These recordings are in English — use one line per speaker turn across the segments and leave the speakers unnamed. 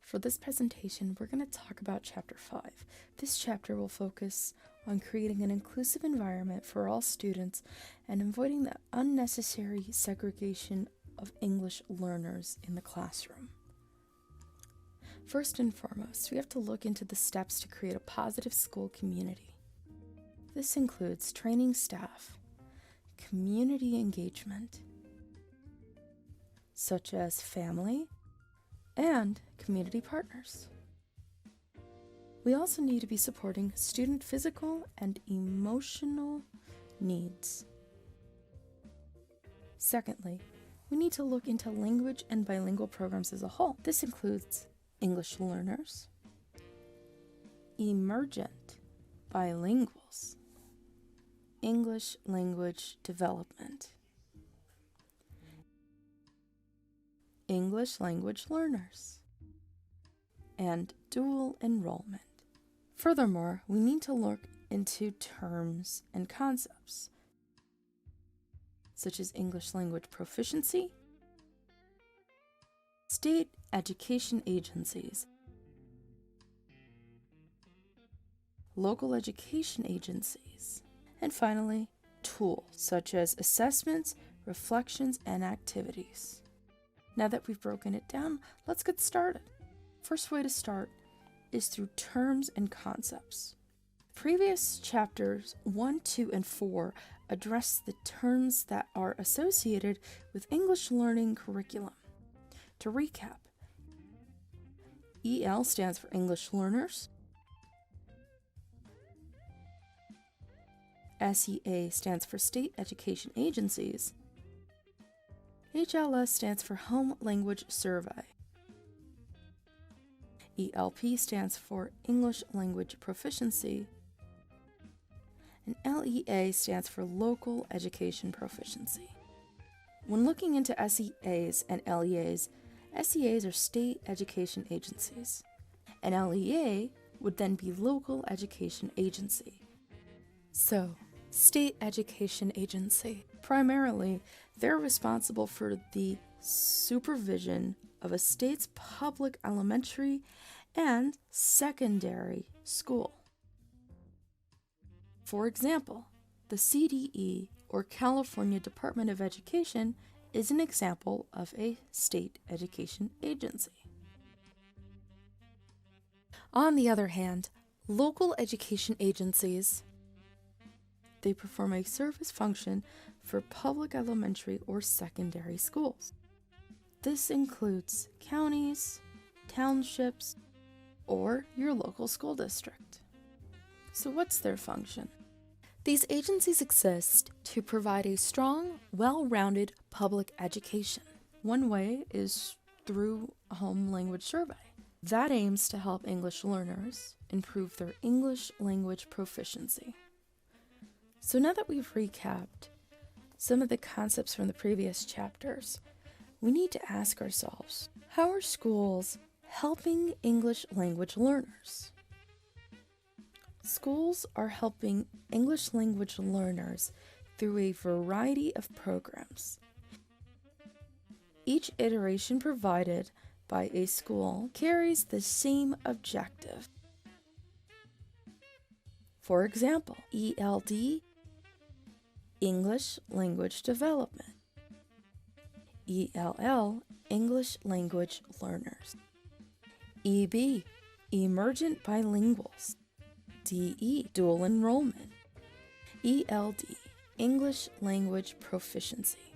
For this presentation, we're going to talk about Chapter 5. This chapter will focus on creating an inclusive environment for all students and avoiding the unnecessary segregation of English learners in the classroom. First and foremost, we have to look into the steps to create a positive school community. This includes training staff, community engagement, such as family and community partners. We also need to be supporting student physical and emotional needs. Secondly, we need to look into language and bilingual programs as a whole. This includes English learners, emergent bilinguals, English language development, English language learners, and dual enrollment. Furthermore, we need to look into terms and concepts, such as English language proficiency, state education agencies, local education agencies, and finally, tools such as assessments, reflections, and activities. Now that we've broken it down, let's get started. First way to start is through terms and concepts. Previous chapters 1, 2, and 4 address the terms that are associated with English learning curriculum. To recap, EL stands for English learners, SEA stands for State Education Agencies, HLS stands for Home Language Survey, ELP stands for English Language Proficiency, and LEA stands for Local Education Proficiency. When looking into SEAs and LEAs, SEAs are state education agencies, and LEA would then be local education agency. So, state education agency. Primarily, they're responsible for the supervision of a state's public elementary and secondary school. For example, the CDE, or California Department of Education, is an example of a state education agency. On the other hand, local education agencies, they perform a service function for public elementary or secondary schools. This includes counties, townships, or your local school district. So what's their function? These agencies exist to provide a strong, well-rounded public education. One way is through a home language survey. That aims to help English learners improve their English language proficiency. So now that we've recapped some of the concepts from the previous chapters, we need to ask ourselves, how are schools helping English language learners? Schools are helping English language learners through a variety of programs. Each iteration provided by a school carries the same objective. For example, ELD, English Language Development, ELL, English Language Learners, EB, Emergent Bilinguals, DE, Dual Enrollment, ELD, English Language Proficiency.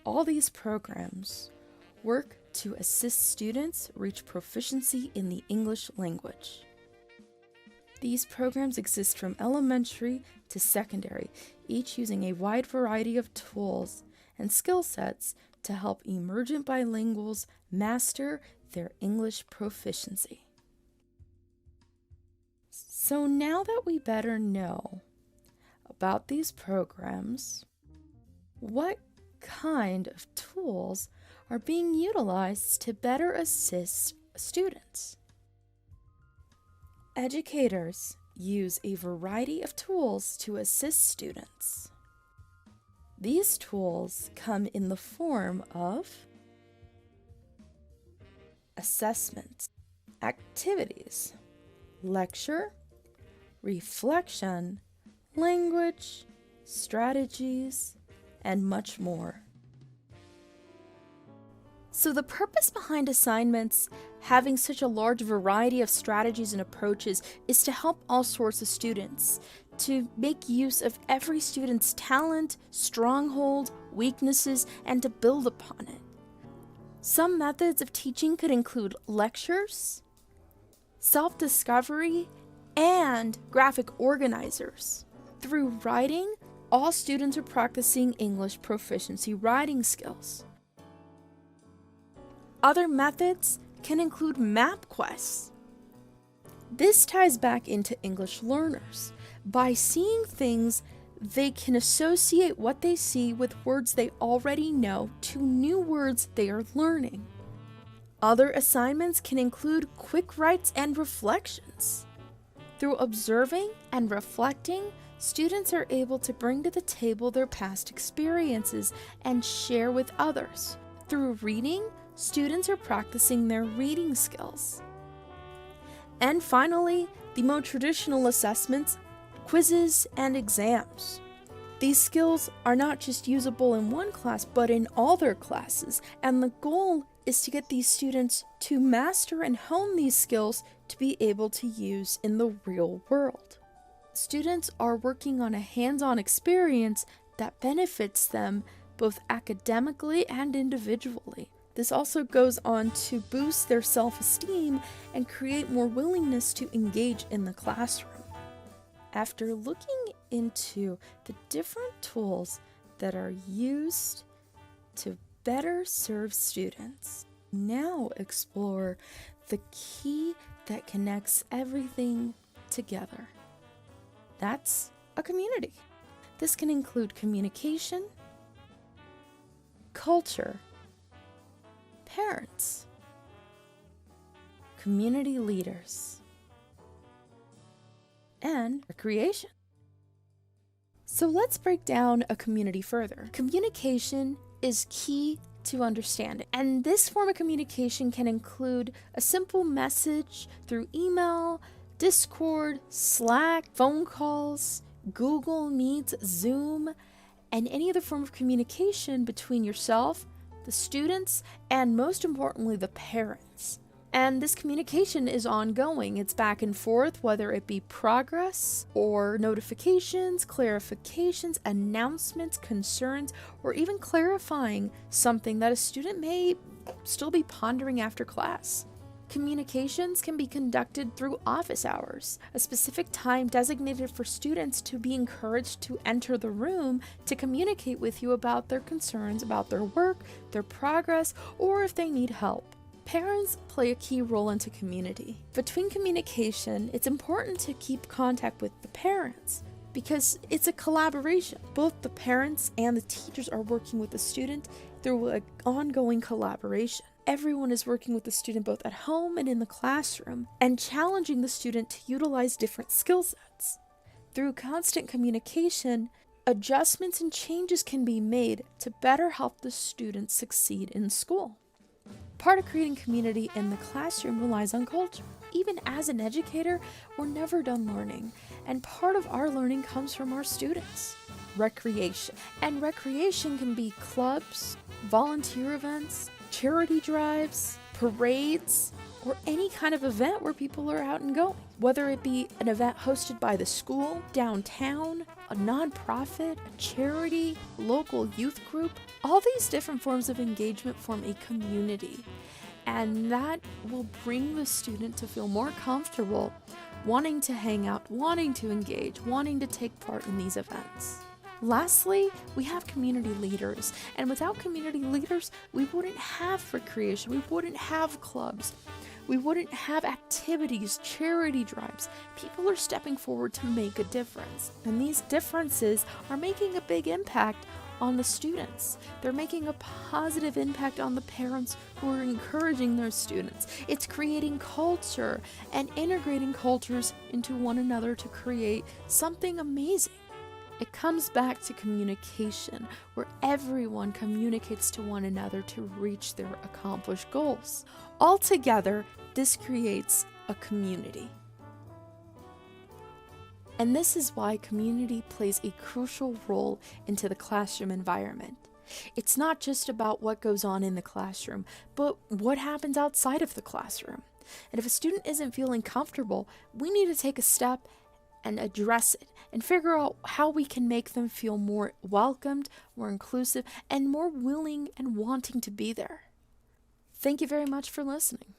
All these programs work to assist students reach proficiency in the English language. These programs exist from elementary to secondary, each using a wide variety of tools and skill sets to help emergent bilinguals master their English proficiency. So now that we better know about these programs, what kind of tools are being utilized to better assist students? Educators use a variety of tools to assist students. These tools come in the form of assessments, activities, lecture, reflection, language, strategies, and much more. So the purpose behind assignments having such a large variety of strategies and approaches is to help all sorts of students, to make use of every student's talent, stronghold, weaknesses, and to build upon it. Some methods of teaching could include lectures, self-discovery, and graphic organizers. Through writing, all students are practicing English proficiency writing skills. Other methods can include map quests. This ties back into English learners. By seeing things, they can associate what they see with words they already know to new words they are learning. Other assignments can include quick writes and reflections. Through observing and reflecting, students are able to bring to the table their past experiences and share with others. Through reading, students are practicing their reading skills. And finally, the more traditional assessments, quizzes, and exams. These skills are not just usable in one class, but in all their classes, and the goal is to get these students to master and hone these skills to be able to use in the real world. Students are working on a hands-on experience that benefits them both academically and individually. This also goes on to boost their self-esteem and create more willingness to engage in the classroom. After looking into the different tools that are used to better serve students, now explore the key that connects everything together. That's a community. This can include communication, culture, parents, community leaders, and recreation. So let's break down a community further. Communication is key to understanding, and this form of communication can include a simple message through email, Discord, Slack, phone calls, Google Meets, Zoom, and any other form of communication between yourself, the students, and most importantly, the parents. And this communication is ongoing. It's back and forth, whether it be progress or notifications, clarifications, announcements, concerns, or even clarifying something that a student may still be pondering after class. Communications can be conducted through office hours, a specific time designated for students to be encouraged to enter the room to communicate with you about their concerns about their work, their progress, or if they need help. Parents play a key role into community. Between communication, it's important to keep contact with the parents because it's a collaboration. Both the parents and the teachers are working with the student through an ongoing collaboration. Everyone is working with the student both at home and in the classroom and challenging the student to utilize different skill sets. Through constant communication, adjustments and changes can be made to better help the student succeed in school. Part of creating community in the classroom relies on culture. Even as an educator, we're never done learning, and part of our learning comes from our students. Recreation. And recreation can be clubs, volunteer events, charity drives, parades, or any kind of event where people are out and going. Whether it be an event hosted by the school, downtown, a nonprofit, a charity, local youth group, all these different forms of engagement form a community. And that will bring the student to feel more comfortable wanting to hang out, wanting to engage, wanting to take part in these events. Lastly, we have community leaders, and without community leaders, we wouldn't have recreation, we wouldn't have clubs, we wouldn't have activities, charity drives. People are stepping forward to make a difference, and these differences are making a big impact on the students. They're making a positive impact on the parents who are encouraging their students. It's creating culture and integrating cultures into one another to create something amazing. It comes back to communication, where everyone communicates to one another to reach their accomplished goals. Altogether, this creates a community. And this is why community plays a crucial role into the classroom environment. It's not just about what goes on in the classroom, but what happens outside of the classroom. And if a student isn't feeling comfortable, we need to take a step and address it and figure out how we can make them feel more welcomed, more inclusive, and more willing and wanting to be there. Thank you very much for listening.